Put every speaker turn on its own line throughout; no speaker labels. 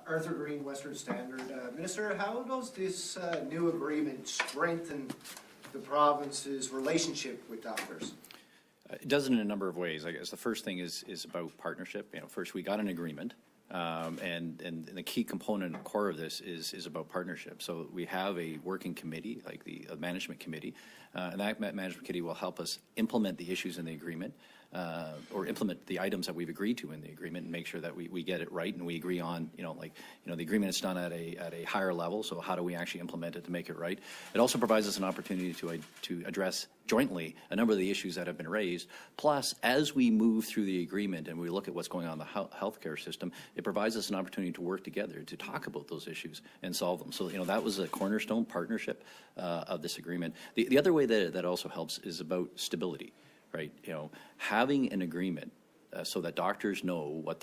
Arthur Green, Western Standard. Minister, how does this new agreement strengthen the province's relationship with doctors?
It does in a number of ways. I guess the first thing is about partnership. First we got an agreement, and the key component and core of this is about partnership. So we have a working committee, like the management committee, and that management committee will help us implement the issues in the agreement, or implement the items that we've agreed to in the agreement, and make sure that we get it right and we agree on, the agreement is done at a higher level. So how do we actually implement it to make it right? It also provides us an opportunity to address jointly a number of the issues that have been raised. Plus, as we move through the agreement and we look at what's going on in the healthcare system, it provides us an opportunity to work together to talk about those issues and solve them. So, that was a cornerstone partnership of this agreement. The other way that also helps is about stability, right? Having an agreement so that doctors know what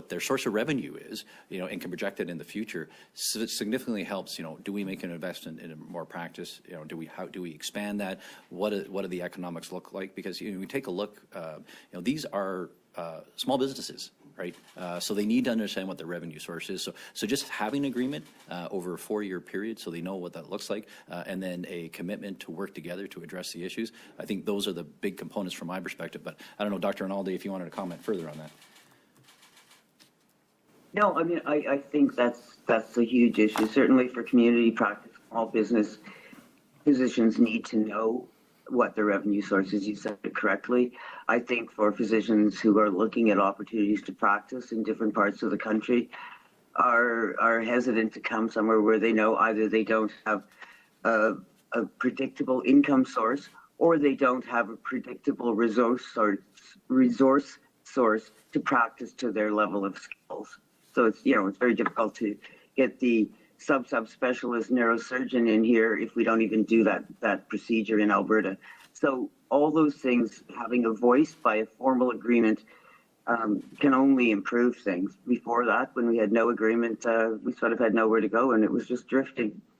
their source of revenue is, and can project it in the future, significantly helps. Do we make an investment in more practice? Do we expand that? What do the economics look like? Because we take a look. These are small businesses, right? So they need to understand what their revenue source is. So just having an agreement over a 4-year period, so they know what that looks like, and then a commitment to work together to address the issues. I think those are the big components from my perspective. But I don't know, Dr. Rinaldi, if you wanted to comment further on that.
No, I mean, I think that's a huge issue. Certainly for community practice, small business physicians need to know what their revenue sources. You said it correctly. I think for physicians who are looking at opportunities to practice in different parts of the country are hesitant to come somewhere where they know either they don't have a predictable income source, or they don't have a predictable resource source to practice to their level of skills. So it's very difficult to get the subspecialist neurosurgeon in here if we don't even do that procedure in Alberta. So all those things, having a voice by a formal agreement, can only improve things. Before that, when we had no agreement, we sort of had nowhere to go, and it was just drifting.